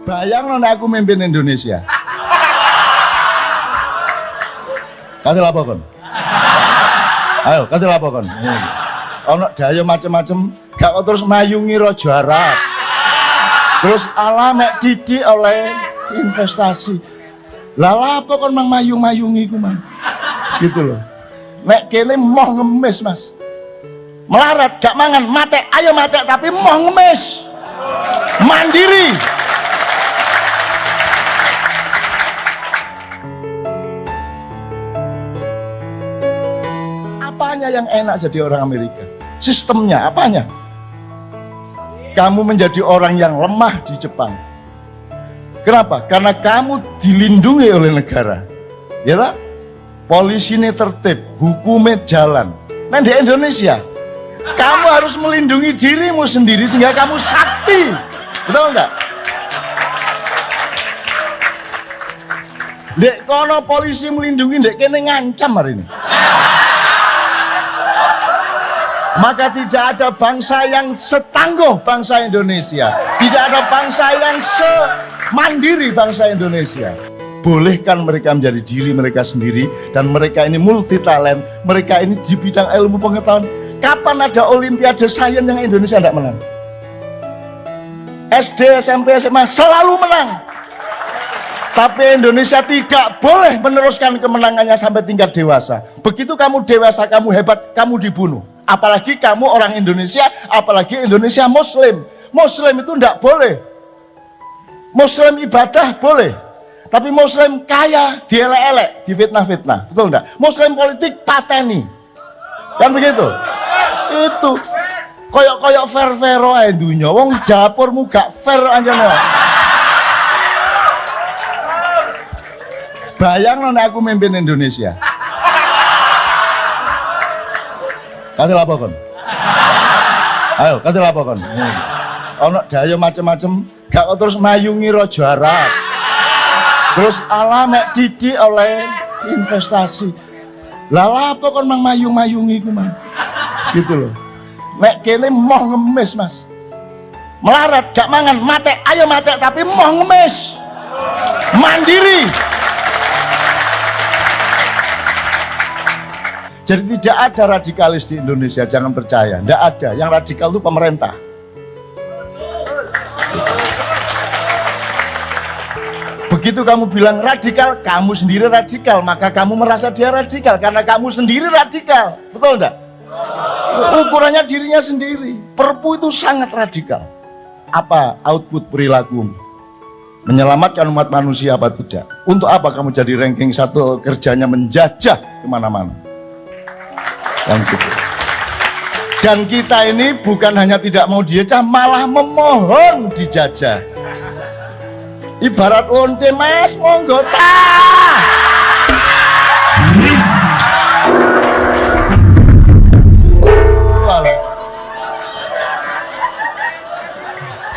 Bayang nek aku mimpin Indonesia. Kate lapo kon? Ayo, kate lapo kon? Ono daya macem-macem, gak kok terus mayungi Raja Arab. Terus ala mek didik oleh investasi. Lah lapo kon mang mayung-mayungi ku mang? Gitu loh. Nek kene moh ngemis, Mas. Melarat gak mangan, mate, ayo mate tapi moh ngemis. Mandiri. Apanya yang enak jadi orang Amerika? Sistemnya, apanya? Kamu menjadi orang yang lemah di Jepang. Kenapa? Karena kamu dilindungi oleh negara. Ya tak? Polisi ini tertib, hukumnya jalan. Nah di Indonesia, kamu harus melindungi dirimu sendiri sehingga kamu sakti. Betul enggak? Dek kono polisi melindungi, dek kene ngancam hari ini. Maka tidak ada bangsa yang setangguh bangsa Indonesia. Tidak ada bangsa yang semandiri bangsa Indonesia. Bolehkan mereka menjadi diri mereka sendiri. Dan mereka ini multi talent. Mereka ini di bidang ilmu pengetahuan. Kapan ada olimpiade sains yang Indonesia tidak menang? SD, SMP, SMA selalu menang. Tapi Indonesia tidak boleh meneruskan kemenangannya sampai tingkat dewasa. Begitu kamu dewasa, kamu hebat, kamu dibunuh. Apalagi kamu orang Indonesia, apalagi Indonesia Muslim. Muslim itu tidak boleh. Muslim ibadah boleh. Tapi Muslim kaya, dielek-elek, difitnah-fitnah. Betul enggak? Muslim politik pateni. Kan begitu? Itu. Koyok-koyok fair-fairo ae dunya. Wong dapurmu gak fair anjane. Bayang nek aku mimpin Indonesia. Kate lapo kon? Ayo, kate lapo kon? Ono daya macem-macem, gak kok terus mayungi Raja Arab. Terus ala mek didik oleh investasi. Lah lapo kon mang mayung-mayungi ku mang? Gitu loh. Nek kene moh ngemis, Mas. Melarat gak mangan, mate, ayo mate tapi moh ngemis. Mandiri. Jadi tidak ada radikalis di Indonesia, jangan percaya. Tidak ada, yang radikal itu pemerintah. Begitu kamu bilang radikal, kamu sendiri radikal. Maka kamu merasa dia radikal, karena kamu sendiri radikal. Betul enggak? Ukurannya dirinya sendiri. Perpu itu sangat radikal. Apa output perilaku? Menyelamatkan umat manusia apa tidak? Untuk apa kamu jadi ranking 1 kerjanya menjajah kemana-mana? Dan kita ini bukan hanya tidak mau dijajah, malah memohon dijajah. Ibarat onte, Mas, monggo tah.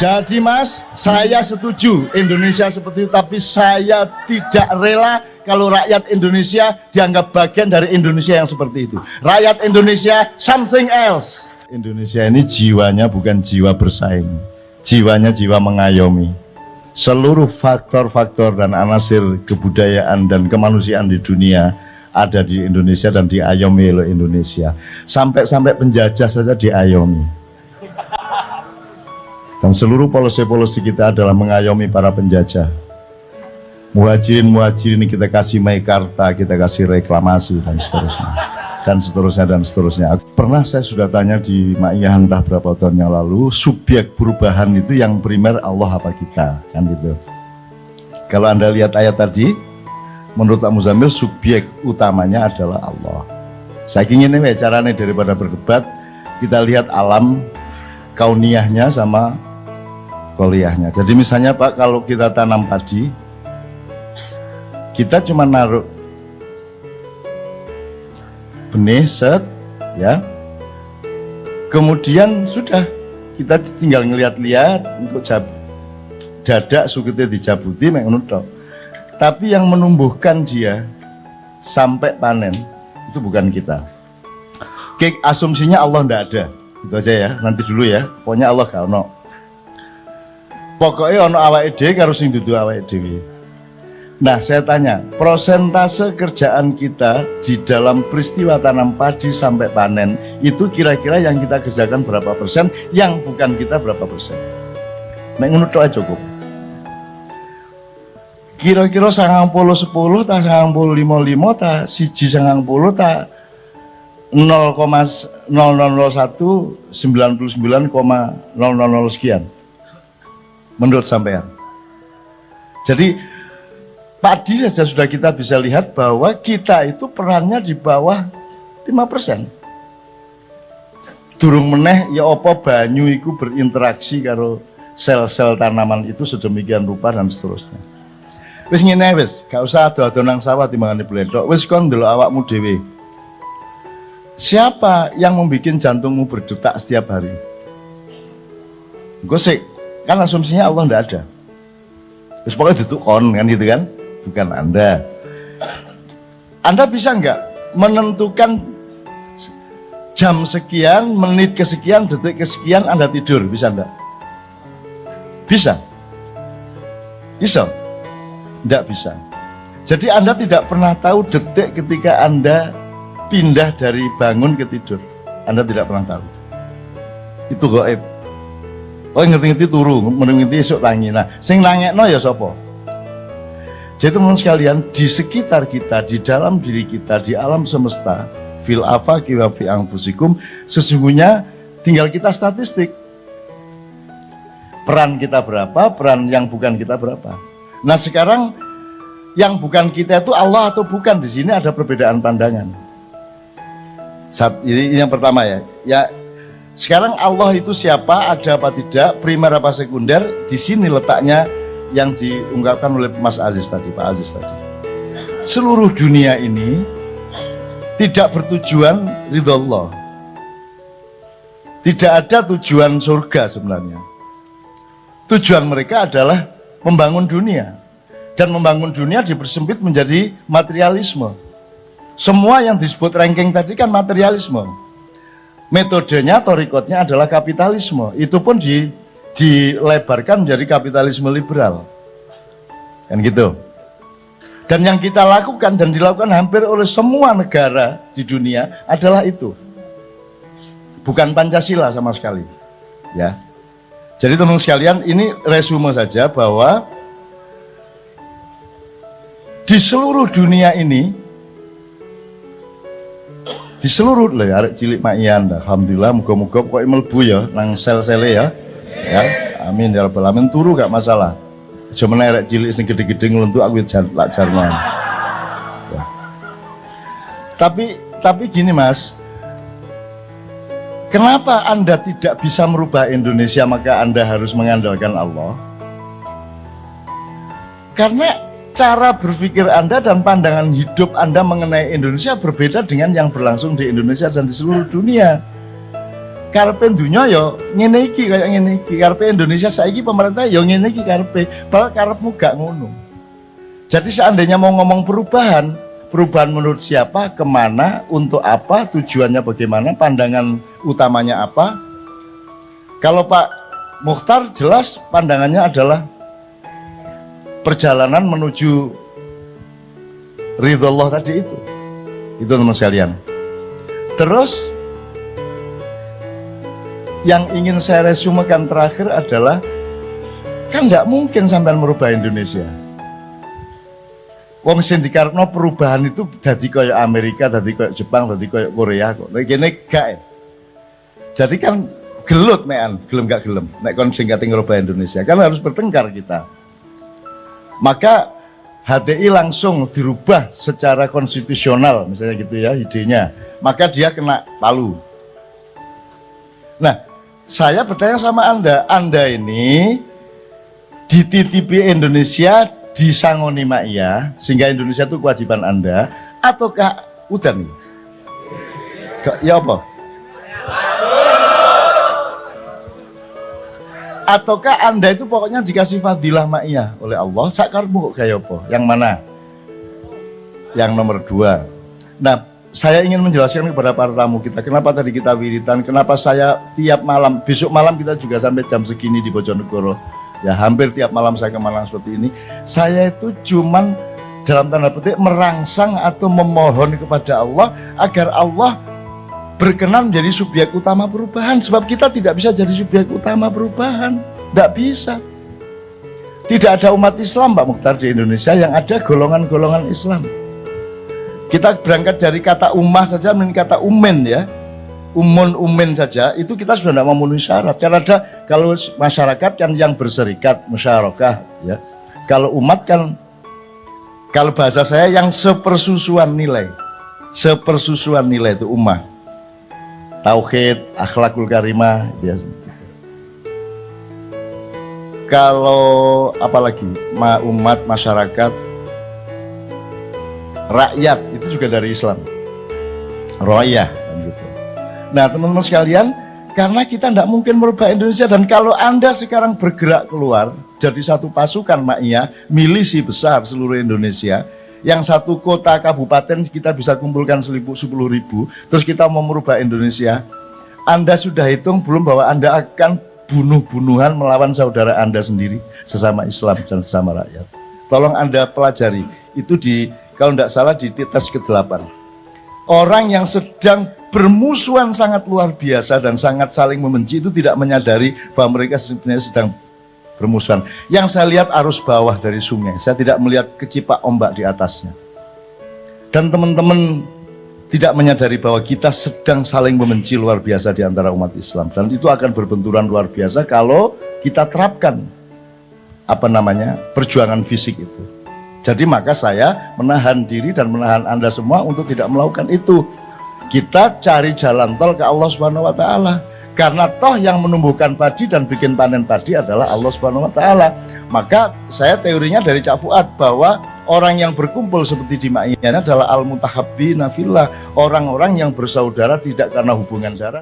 Jadi Mas, saya setuju Indonesia seperti itu, tapi saya tidak rela kalau rakyat Indonesia dianggap bagian dari Indonesia yang seperti itu. Rakyat Indonesia something else. Indonesia ini jiwanya bukan jiwa bersaing, jiwanya jiwa mengayomi. Seluruh faktor-faktor dan anasir kebudayaan dan kemanusiaan di dunia ada di Indonesia dan diayomi oleh Indonesia. Sampai-sampai penjajah saja diayomi. Dan seluruh polisi-polisi kita adalah mengayomi para penjajah. Muhajirin kita kasih meikarta, kita kasih reklamasi dan seterusnya. Dan seterusnya dan seterusnya. Pernah saya sudah tanya di Ma'iyah entah berapa tahun yang lalu, subjek perubahan itu yang primer Allah apa kita, kan gitu. Kalau Anda lihat ayat tadi, menurut Pak Muzamil subjek utamanya adalah Allah. Saya ingin ini caranya daripada berdebat, kita lihat alam kauniyahnya sama koliyahnya. Jadi misalnya Pak, kalau kita tanam padi, kita cuma naruh benih set, ya. Kemudian sudah kita tinggal ngeliat-liat untuk dadak suketnya dicabuti mengunut. Tapi yang menumbuhkan dia sampai panen itu bukan kita. Oke, asumsinya Allah ndak ada, itu aja ya. Nanti dulu ya. Pokoknya Allah gak ono. Pokoknya ono awake dhewe karo sing dudu awake dhewe. Nah, saya tanya, prosentase kerjaan kita di dalam peristiwa tanam padi sampai panen itu kira-kira yang kita kerjakan berapa persen, yang bukan kita berapa persen? Nek ngono tok aja cukup. Kira-kira 90-10 ta 90-55 ta 1-90 ta 0,0001 99,000 sekian. Menurut sampean. Jadi padi saja sudah kita bisa lihat bahwa kita itu perannya di bawah 5%. Durung meneh ya apa banyu itu berinteraksi karo sel-sel tanaman itu sedemikian rupa dan seterusnya. Wis ngene wis, gak usah ado-ado nang sawah timbangane bledok. Wis kon ndelok awakmu dhewe. Siapa yang membuat jantungmu berdetak setiap hari? Gosek, kan asumsinya Allah ndak ada. Wis pokoknya duduk kon kan gitu kan? Bukan Anda. Anda bisa nggak menentukan jam sekian, menit kesekian, detik kesekian Anda tidur? Bisa nggak? Bisa? Bisa? Nggak bisa. Jadi Anda tidak pernah tahu detik ketika Anda pindah dari bangun ke tidur. Anda tidak pernah tahu. Itu gaib. Oh ngerti-ngerti turu, ngerti esuk tangi. Nah, sing nangekno ya sapa? Jadi teman-teman sekalian, di sekitar kita, di dalam diri kita, di alam semesta, fil afaqi wa fi anfusikum, sesungguhnya tinggal kita statistik. Peran kita berapa, peran yang bukan kita berapa. Nah sekarang yang bukan kita itu Allah atau bukan, di sini ada perbedaan pandangan. Ini yang pertama ya. Ya sekarang Allah itu siapa, ada apa tidak, primer apa sekunder, di sini letaknya yang diungkapkan oleh Mas Aziz tadi, Pak Aziz tadi. Seluruh dunia ini tidak bertujuan ridho Allah. Tidak ada tujuan surga sebenarnya. Tujuan mereka adalah membangun dunia, dan membangun dunia dipersempit menjadi materialisme. Semua yang disebut ranking tadi kan materialisme. Metodenya, torikotnya adalah kapitalisme. Itu pun dilebarkan menjadi kapitalisme liberal, kan gitu. Dan yang kita lakukan dan dilakukan hampir oleh semua negara di dunia adalah itu, bukan Pancasila sama sekali, ya. Jadi teman-teman sekalian, ini resume saja bahwa di seluruh dunia ini, di seluruh arek cilik makian, alhamdulillah, muga-muga kok mlebu ya nang sel-sele ya. Ya, amin ya rabbal alamin, turu gak masalah. Aja meneh arek cilik sing gede-gede ngluntuk aku lak Jerman. Ya. Tapi gini Mas, kenapa Anda tidak bisa merubah Indonesia maka Anda harus mengandalkan Allah? Karena cara berpikir Anda dan pandangan hidup Anda mengenai Indonesia berbeda dengan yang berlangsung di Indonesia dan di seluruh dunia. Karepe dunya ya ngene iki kaya ngene iki, karepe Indonesia saiki pemerintah ya ngene iki karepe, padahal karepmu gak ngono. Jadi seandainya mau ngomong perubahan menurut siapa, kemana, untuk apa, tujuannya bagaimana, pandangan utamanya apa. Kalau Pak Mukhtar jelas pandangannya adalah perjalanan menuju ridho Allah tadi itu teman sekalian. Terus yang ingin saya resumekan terakhir adalah, kan nggak mungkin sampai merubah Indonesia. Wong sing dikarepno perubahan itu dadi kaya Amerika, dadi kaya Jepang, dadi kaya Korea kok. Nek kene gak. Jadi kan gelut mekan, gelem gak gelem. Nek kon sing kate ngrubah Indonesia, kan harus bertengkar kita. Maka HTI langsung dirubah secara konstitusional, misalnya gitu ya idenya. Maka dia kena palu. Nah, saya bertanya sama Anda ini dititipi Indonesia, disangoni Maia, sehingga Indonesia itu kewajiban Anda, ataukah udah nih? Ya apa? Ataukah Anda itu pokoknya dikasih fadilah Maia oleh Allah, sakarmu kok kayak apa? Yang mana? Yang nomor 2. Nah, saya ingin menjelaskan kepada para tamu kita, kenapa tadi kita wiritan, kenapa saya tiap malam, besok malam kita juga sampai jam segini di Bojonegoro, ya hampir tiap malam saya ke Malang seperti ini, saya itu cuman dalam tanda petik merangsang atau memohon kepada Allah agar Allah berkenan menjadi subjek utama perubahan. Sebab kita tidak bisa jadi subjek utama perubahan, tidak bisa. Tidak ada umat Islam Pak Mukhtar di Indonesia, yang ada golongan-golongan Islam. Kita berangkat dari kata ummah saja menjadi kata umen ya, umen saja, itu kita sudah tidak memenuhi syarat. Karena ada, kalau masyarakat kan yang berserikat, musyarakah ya. Kalau umat kan, kalau bahasa saya yang sepersusuan nilai itu ummah. Tauhid, akhlakul karimah ya. Kalau apalagi umat, masyarakat, rakyat itu juga dari Islam, royah gitu. Nah teman-teman sekalian, karena kita tidak mungkin merubah Indonesia, dan kalau Anda sekarang bergerak keluar jadi satu pasukan Ma'iyah, milisi besar seluruh Indonesia, yang satu kota kabupaten kita bisa kumpulkan 10.000, terus kita mau merubah Indonesia, Anda sudah hitung belum bahwa Anda akan bunuh-bunuhan melawan saudara Anda sendiri, sesama Islam dan sesama rakyat. Tolong Anda pelajari, itu kalau tidak salah di tes ke-8. Orang yang sedang bermusuhan sangat luar biasa dan sangat saling membenci itu tidak menyadari bahwa mereka sebenarnya sedang bermusuhan. Yang saya lihat arus bawah dari sungai, saya tidak melihat kecipak ombak di atasnya. Dan teman-teman tidak menyadari bahwa kita sedang saling membenci luar biasa di antara umat Islam, dan itu akan berbenturan luar biasa kalau kita terapkan perjuangan fisik itu. Jadi maka saya menahan diri dan menahan Anda semua untuk tidak melakukan itu. Kita cari jalan tol ke Allah Subhanahu wa taala. Karena toh yang menumbuhkan padi dan bikin panen padi adalah Allah Subhanahu wa taala. Maka saya teorinya dari Cak Fuad bahwa orang yang berkumpul seperti di Ma'iyah adalah al-mutahabbina fillah, orang-orang yang bersaudara tidak karena hubungan darah.